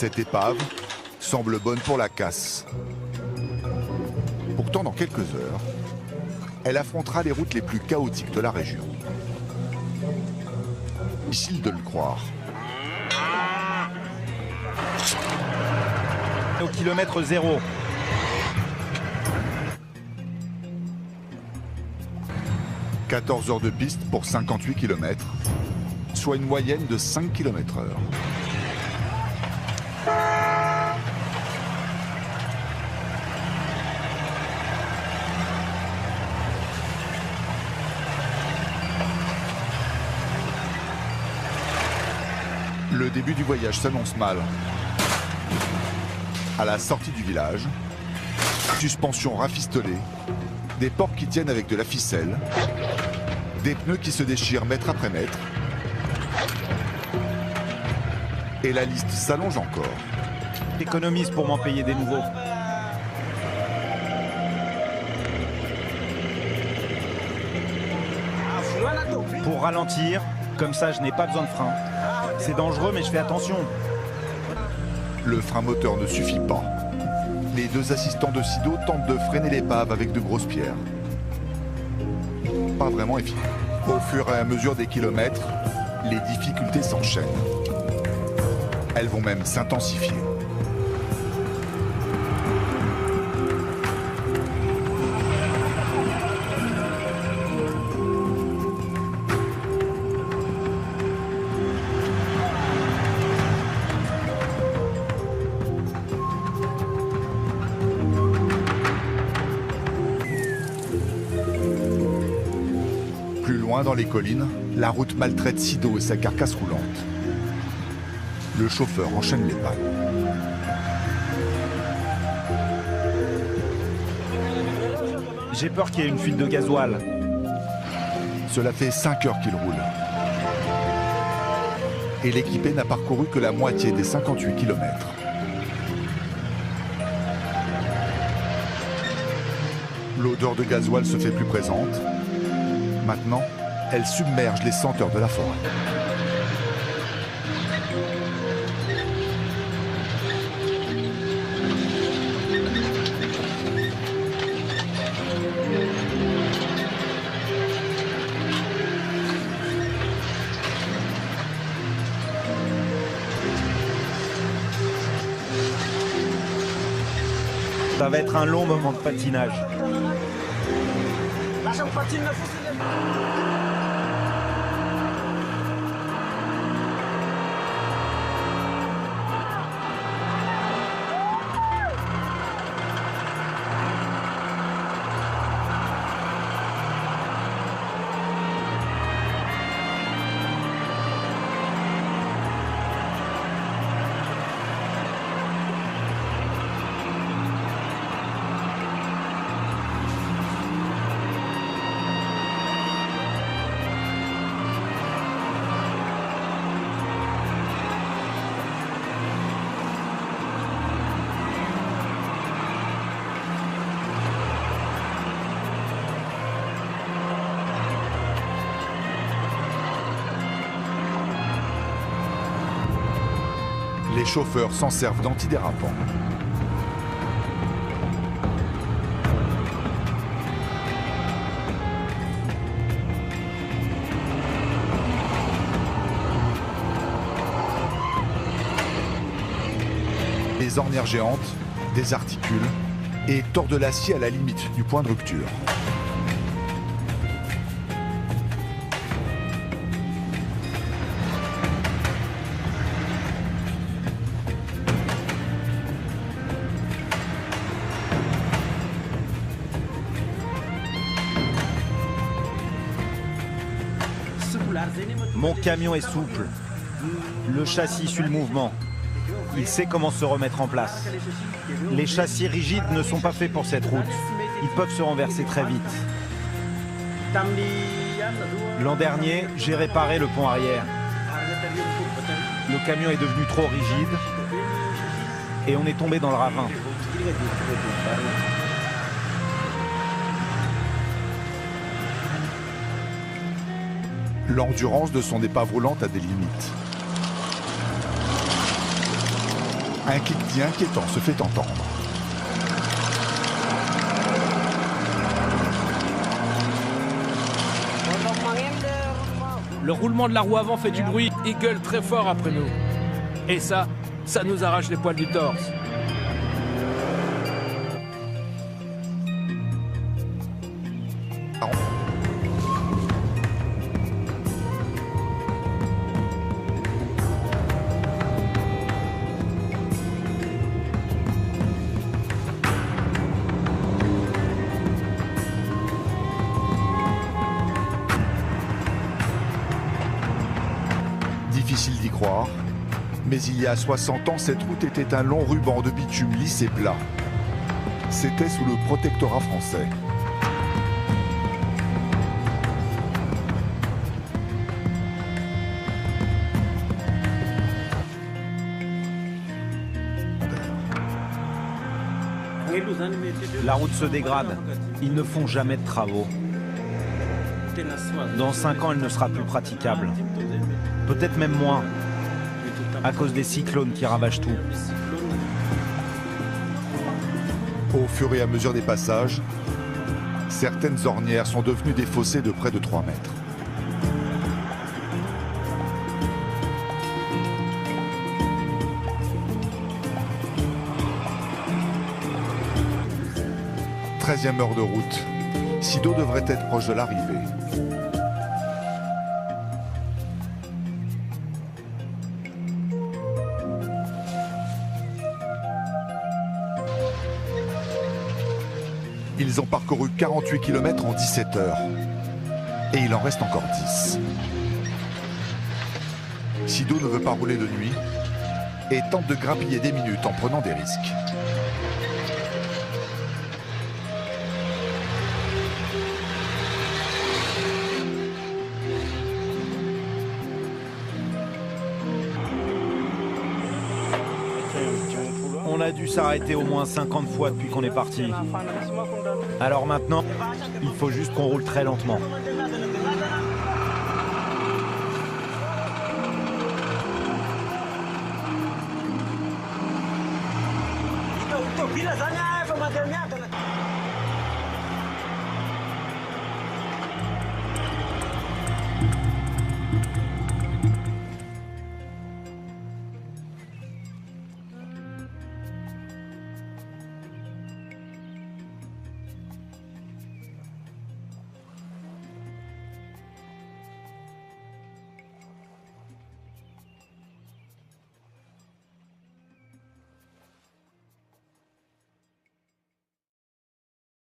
Cette épave semble bonne pour la casse. Pourtant, dans quelques heures, elle affrontera les routes les plus chaotiques de la région. Difficile de le croire. Au kilomètre zéro. « 14 heures de piste pour 58 km, soit une moyenne de 5 km/h. Le début du voyage s'annonce mal. À la sortie du village, suspension rafistolée, des portes qui tiennent avec de la ficelle, des pneus qui se déchirent mètre après mètre, et la liste s'allonge encore. Économise pour m'en payer des nouveaux. Pour ralentir, comme ça je n'ai pas besoin de frein. C'est dangereux mais je fais attention. Le frein moteur ne suffit pas. Les deux assistants de Sido tentent de freiner l'épave avec de grosses pierres. Pas vraiment efficace. Au fur et à mesure des kilomètres, les difficultés s'enchaînent. Elles vont même s'intensifier. Plus loin dans les collines, la route maltraite Sido et sa carcasse roulante. Le chauffeur enchaîne les pannes. J'ai peur qu'il y ait une fuite de gasoil. Cela fait 5 heures qu'il roule. Et l'équipé n'a parcouru que la moitié des 58 km. L'odeur de gasoil se fait plus présente. Maintenant, elle submerge les senteurs de la forêt. Ça va être un long moment de patinage. Les chauffeurs s'en servent d'antidérapants. Des ornières géantes, des articules et tord de l'acier à la limite du point de rupture. Mon camion est souple. Le châssis suit le mouvement. Il sait comment se remettre en place. Les châssis rigides ne sont pas faits pour cette route. Ils peuvent se renverser très vite. L'an dernier, j'ai réparé le pont arrière. Le camion est devenu trop rigide et on est tombé dans le ravin. L'endurance de son épave roulante a des limites. Un cliquetis inquiétant se fait entendre. Le roulement de la roue avant fait du bruit. Il gueule très fort après nous. Et ça nous arrache les poils du torse. Difficile d'y croire, mais il y a 60 ans, cette route était un long ruban de bitume lisse et plat. C'était sous le protectorat français. La route se dégrade. Ils ne font jamais de travaux. Dans 5 ans, elle ne sera plus praticable. Peut-être même moins, à cause des cyclones qui ravagent tout. Au fur et à mesure des passages, certaines ornières sont devenues des fossés de près de 3 mètres. « 13e heure de route. Sido devrait être proche de l'arrivée. Ils ont parcouru 48 km en 17 heures. Et il en reste encore 10. Sido ne veut pas rouler de nuit et tente de grappiller des minutes en prenant des risques. On a dû s'arrêter au moins 50 fois depuis qu'on est parti. Alors maintenant, il faut juste qu'on roule très lentement.